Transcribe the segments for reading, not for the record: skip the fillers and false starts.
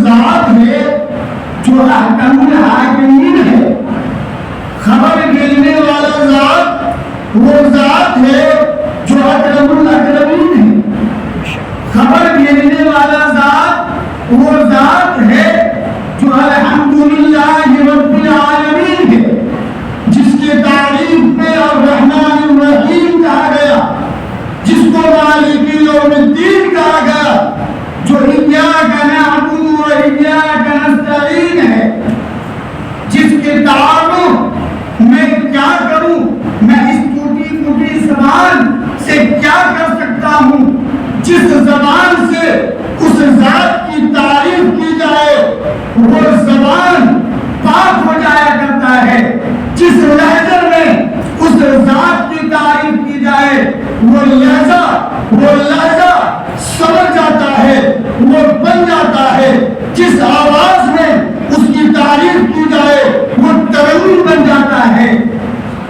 ذات ہے جو احکم الحاکمین ہے. خبر بھیجنے والا ذات وہ ذات ہے جو اکرم الاکرمین ہے. خبر بھیجنے والا ذات وہ ذات ہے جو الحمدللہ رب العالمین ہے، جس کی تعریف میں الرحمن الرحیم کہا گیا، جس کو مالک یوم الدین کہا گیا، جو ایاک نعبد و ایاک نستعین ہے، جس کے تعلق میں کیا کروں، میں اس ٹوٹی پھوٹی زبان سے کیا کر سکتا ہوں، جس زبان سے اس ذات کی تعریف کی جائے وہ زبان پاک ہو جایا کرتا ہے، جس لہجے میں اس ذات کی تعریف کی جائے وہ لہجہ سمجھ جاتا ہے، وہ بن جاتا ہے، جس آواز میں اس کی تعریف کی جائے وہ ترنم بن جاتا ہے.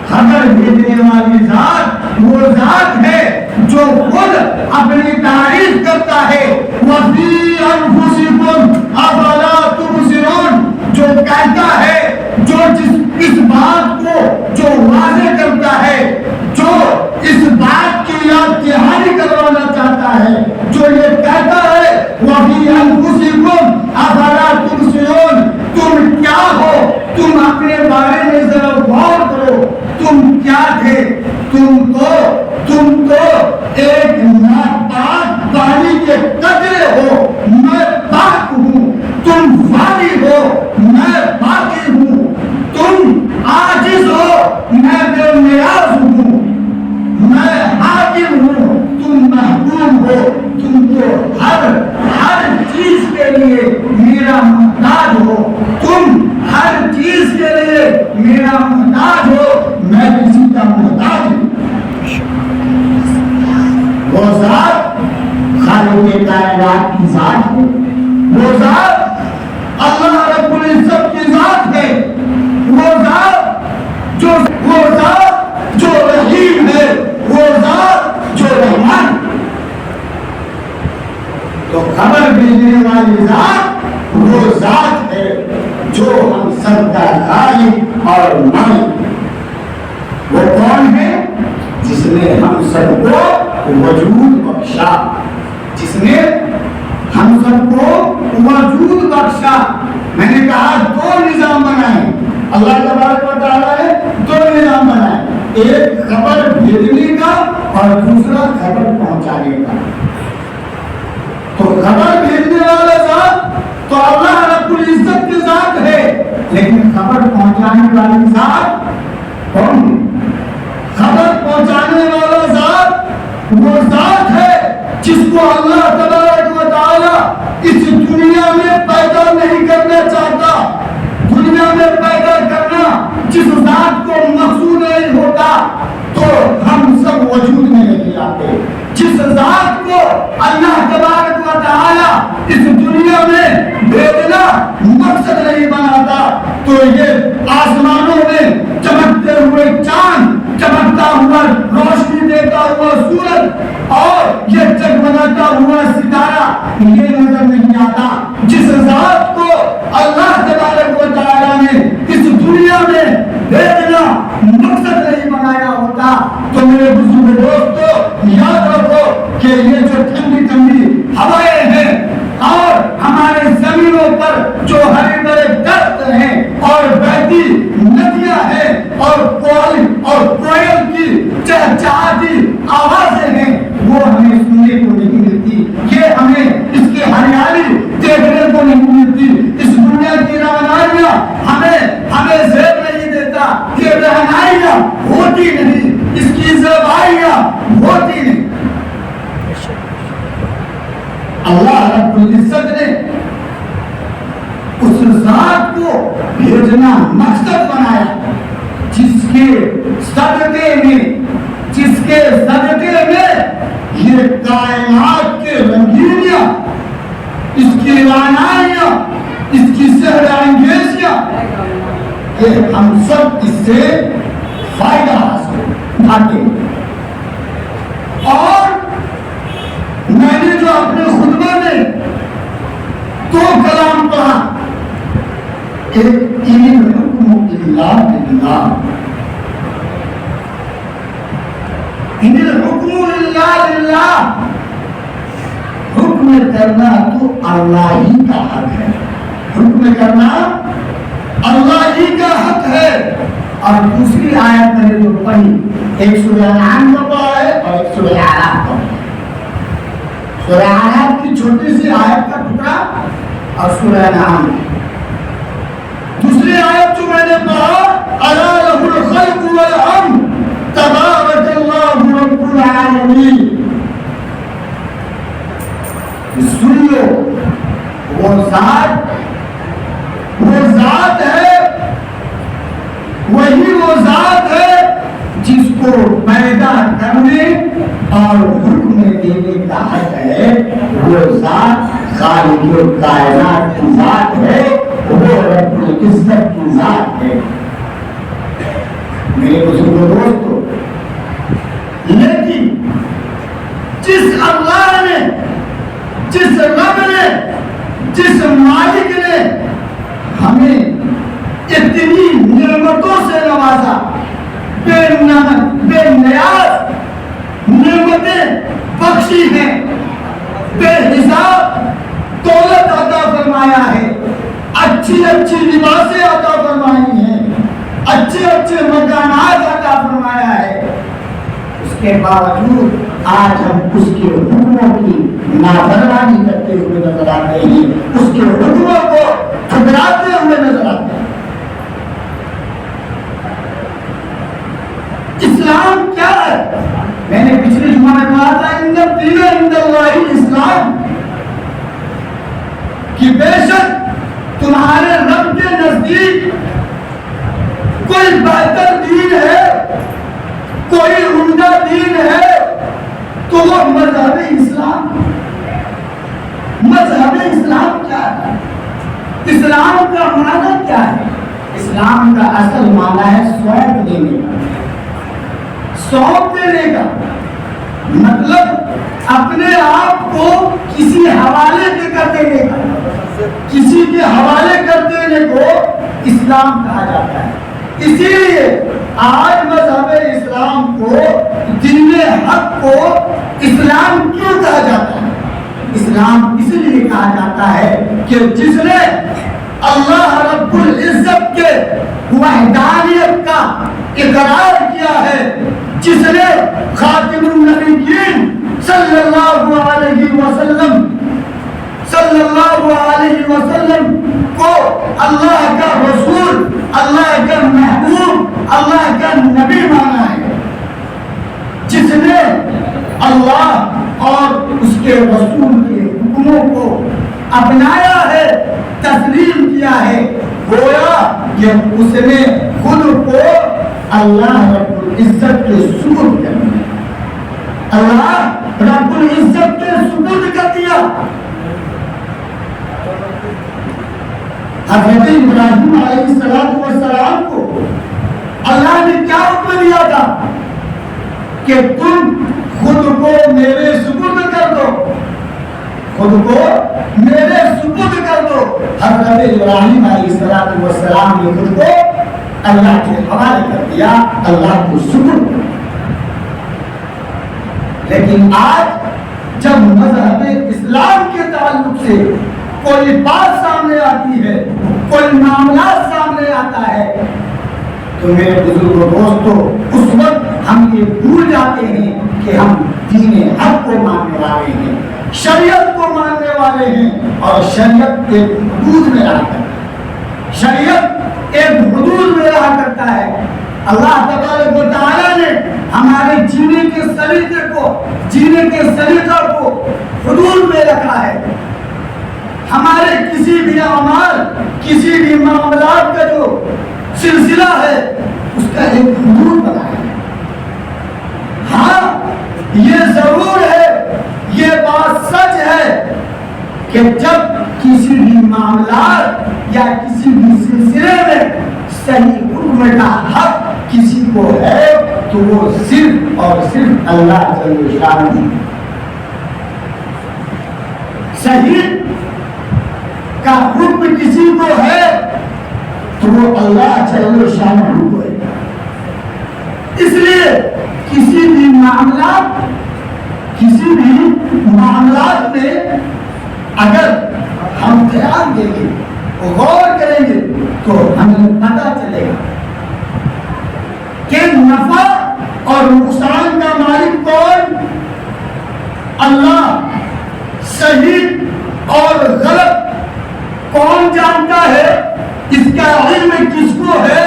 خبر بھیجنے والی ذات وہ ذات ہے جو خود اپنی تعریف کرتا ہے. وَفِي أَنفُسِكُمْ أَفَلَا تُبْصِرُونَ، جو کہتا ہے، جو اس بات کو جو واضح کرتا ہے، جو اس بات کی یاد دہانی کروانا چاہتا ہے، جو یہ کہتا ہے وَفِي أَنفُسِكُمْ أَفَلَا تُبْصِرُونَ، تم کیا ہو، تم اپنے بارے میں ذرا غور کرو، تم کیا تھے، تم تو ایک ناپاک پانی کے قطرے ہو، میں پاک ہوں، تم فانی ہو، میں باقی ہوں، تم عاجز ہو، میں بے نیاز ہوں، میں حاکم ہوں، تم محکوم ہو، تم تو ہر چیز کے لیے میرا محتاج ہو، تم ہر چیز کے لیے میرا محتاج ہو، میں کسی کا محتاج ہوں. وہ ذات خالق کائنات کی ذات ہے، وہ ذات اللہ رب العزت کی ذات ہے، وہ ذات جو رحیم ہے، وہ ذات جو رحمان. تو خبر بھیجنے والی ذات وہ ذات ہے جو ہم سب کا خالق اور مالک. وہ کون ہے؟ جس نے ہم سب کو وجود بخشا، جس نے ہم سب کو وجود بخشا. میں نے کہا دو نظام بنائے اللہ تبارک و تعالیٰ نے، دو نظام بنائے، ایک خبر بھیجنے کا اور دوسرا خبر پہنچانے کا. تو خبر بھیجنے والا ذات تو اللہ رب العزت کی ذات ہے، لیکن خبر پہنچانے والی ذات کون ہے؟ خبر پہنچانے والا ذات وہ ذات ہے جس کو اللہ تبارک و تعالیٰ اس دنیا میں پیدا نہیں کرنا چاہتا. دنیا میں پیدا کرنا جس ذات کو مقصود نہیں ہوتا تو ہم سب وجود میں نہیں آتے. جس ذات کو اللہ تبارک و تعالیٰ اس دنیا میں بھیجنا مقصد نہیں بناتا تو یہ آسمانوں میں چمکتے ہوئے چاند، چمکتا ہوا روشنی دیتا ہوا سورج اور یہ جگمگاتا ہوا ستارہ یہ نظر نہیں آتا. جس ذات کو اللہ تبارک و تعالیٰ نے اس دنیا میں بھیجنا مقصد نہیں بنایا ہوتا تو میرے بزرگ دوستو یاد رکھو کہ یہ جو ٹھنڈی ٹھنڈی ہوائیں ہیں اور ہمارے زمینوں پر جو ہرے بھرے درخت ہیں اور بہتی ندیاں ہیں اور کوئل کی چہچہاتی آوازیں ہیں وہ ہمیں سننے کو نہیں ملتی. یہ ہمیں اس کی ہریالی دیکھنے کو نہیں ملتی. اس دنیا کی رہنمائیاں ہمیں زیب نہیں دیتا. یہ رہنمائیاں ہوتی نہیں، اس کی زیبائیاں ہوتی نہیں. اللہ رب العزت نے اس ذات کو بھیجنا مقصد بنایا جس کے صدقے میں یہ کائنات کے رنگینیاں، اس کی رعنائیاں، اس کی سحر انگیزیاں، کہ ہم سب اس سے فائدہ حاصل اٹھاتے ہیں. اور میں نے جو اپنے خطبے میں 2 کلام ایک ان الحکم الا للہ، ان الحکم الا للہ، حکم کرنا تو اللہ ہی کا حق ہے، حکم کرنا اللہ ہی کا حق ہے۔ اور دوسری آیت میں نے جو پڑھی، ایک سورہ انعام کا پڑھا ہے اور ایک سورہ اعراف کا پڑھا ہے۔ سورہ اعراف کی چھوٹی سی آیت کا ٹکڑا اور سورہ انعام کی دوسری آیت جو میں نے پڑھا، الا لہ الخلق والامر تبارک اللہ رب العالمین، سن لو وہ ذات ہے، وہی وہ ذات ہے جس کو پیدا کرنے اور حکم دینے کا حق ہے، وہ ذات خالق کائنات کی ذات ہے، وہ رب العزت کی ذات ہے۔ میرے بزرگوں دوستو، لیکن جس اللہ نے، جس رب نے، جس مالک نے ہمیں اتنی نعمتوں سے نوازا، بے نیاز نعمتیں بخشی ہیں، بے حساب دولت عطا فرمایا ہے، اچھی اچھی لباسیں عطا فرمائی ہیں، اچھے اچھے مکانات عطا فرمایا ہے، اس کے باوجود آج ہم اس کے حکموں کی نافرمانی کرتے ہوئے نظر آتے ہیں، اس کے حکموں کو ٹھکراتے ہوئے نظر آتے ہیں۔ اسلام کیا ہے؟ میں نے پچھلے جمعہ میں کہا تھا ان الدین عند اللہ الاسلام، کہ بے شک تمہارے رب کے نزدیک کوئی بہتر دین ہے، کوئی عمدہ دین ہے تو وہ مذہب اسلام۔ مذہب اسلام کیا ہے؟ اسلام کا معنی کیا ہے؟ اسلام کا اصل معنی ہے سونپ دینے کا، سونپ دینے کا مطلب اپنے آپ کو کسی حوالے کے کر دینے کا، کسی کے حوالے کر دینے کو اسلام کہا جاتا ہے۔ اسی لیے آج مذہب اسلام کو، دین حق کو اسلام کیوں کہا جاتا ہے؟ اسلام اس لیے کہا جاتا ہے کہ جس نے اللہ رب العزت کے وحدانیت کا اقرار کیا ہے، جس نے خاتم النبیین صلی اللہ علیہ وسلم کو اللہ کا رسول، اللہ کا محبوب، اللہ کا نبی مانا ہے، جس نے اللہ اور اس کے رسول کے حکموں کو اپنایا ہے، تسلیم کیا ہے، گویا کہ اس نے خود کو اللہ رب العزت کے سپرد کر دیا، اللہ رب العزت کے سپرد کر دیا۔ حضرت ابراہیم علیہ السلام کو اللہ نے کیا حکم دیا تھا کہ تم خود کو میرے سپرد کر دو، خود کو میرے سپرد کر دو۔ حضرت ابراہیم علیہ السلام نے خود کو اللہ کے حوالے کر دیا، اللہ کو سپرد کر دیا۔ لیکن آج جب مذہب اسلام کے تعلق سے کوئی بات سامنے آتی ہے، کوئی معاملات سامنے آتا ہے، تو میرے بزرگوں دوستو اس وقت ہم یہ بھول جاتے ہیں کہ ہم دین حق کو ماننے والے ہیں، شریعت کو ماننے والے ہیں، اور شریعت ایک حدود میں رہا کرتا ہے، شریعت ایک حدود میں رہا کرتا ہے۔ اللہ تبارک و تعالیٰ نے ہمارے جینے کے سلیقے کو، جینے کے سلیقہ کو حدود میں رکھا ہے۔ ہمارے کسی بھی اعمال، کسی بھی معاملات کا جو سلسلہ ہے اس کا ایک حدود بنایا ہے۔ ہاں یہ ضرور ہے، یہ بات سچ ہے کہ جب کسی بھی معاملات یا کسی بھی سلسلے میں صحیح حکم کا حق کسی کو ہے تو وہ صرف اور صرف اللہ جل شانہ صحیح کا حکم کسی کو ہے تو وہ اللہ جل شانہ ہے۔ اس لیے کسی بھی معاملات میں اگر ہم دھیان دیں گے، غور کریں گے، تو ہمیں پتہ چلے گا کہ نفع اور نقصان کا مالک کون؟ اللہ۔ صحیح اور غلط کون جانتا ہے؟ اس کا علم کس کو ہے؟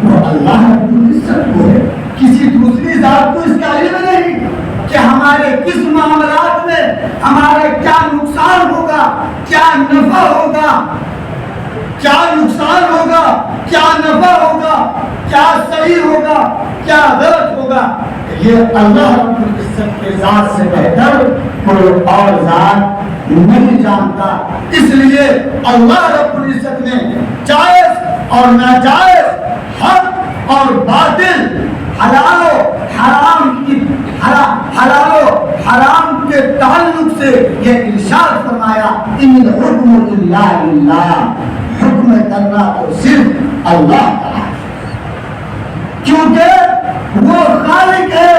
وہ اللہ رب العزت کو ہے، کسی دوسری ذات کو اس کا علم نہیں کہ ہمارے کس معاملات میں ہمارے کیا نقصان ہوگا، کیا نفع ہوگا، کیا نقصان ہوگا، کیا نفع ہوگا، کیا صحیح ہوگا، کیا غلط ہوگا۔ یہ اللہ رب العزت کے ذات سے بہتر کوئی اور ذات نہیں جانتا۔ اس لیے اللہ رب العزت نے جائز اور ناجائز، حق اور باطل، حلال و حرام کے تعلق سے یہ ارشاد فرمایا، ان الحکم الا للہ، حکم کرنا تو صرف اللہ کا ہے، کیونکہ وہ خالق ہے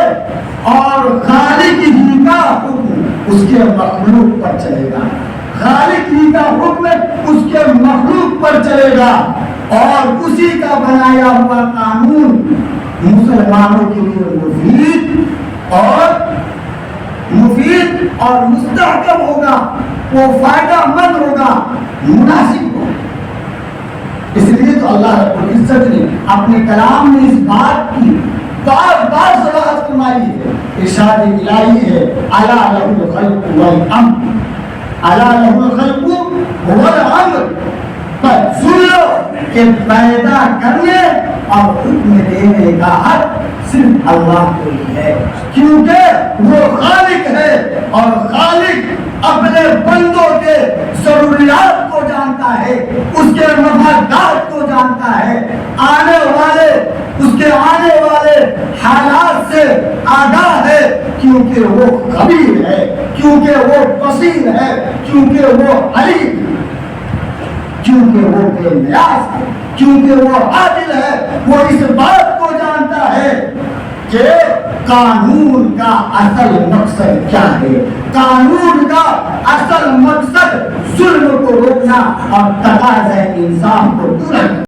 اور خالق ہی کا حکم اس کے مخلوق پر چلے گا، خالق ہی کا حکم اس کے مخلوق پر چلے گا، اور اسی کا بنایا ہوا قانون مسلمانوں کے لیے مفید اور مستحکم ہوگا، وہ فائدہ مند ہوگا، مناسب ہوگا۔ اس لیے تو اللہ رب العزت نے اپنے کلام میں اس بات کی بار بار وضاحت فرمائی ہے، ارشاد الہی ہے، الا لہ الخلق والامر، الا لہ الخلق والامر، پر سن لو کہ پیدا کرنے اور حکم دینے کا حق صرف اللہ کو ہی ہے، کیونکہ وہ خالق ہے، اور خالق اپنے بندوں کے ضروریات کو جانتا ہے، اس کے مفادات کو جانتا ہے، اس کے آنے والے حالات سے آگاہ ہے، کیونکہ وہ خبیر ہے، کیونکہ وہ بصیر ہے، کیونکہ وہ علیم ہے، کیونکہ وہ بے نیاز ہے، کیونکہ وہ عادل ہے۔ وہ اس بات کو جانتا ہے کہ قانون کا اصل مقصد کیا ہے۔ قانون کا اصل مقصد ظلم کو روکنا اور تقاضۂ انصاف کو پورا کرنا۔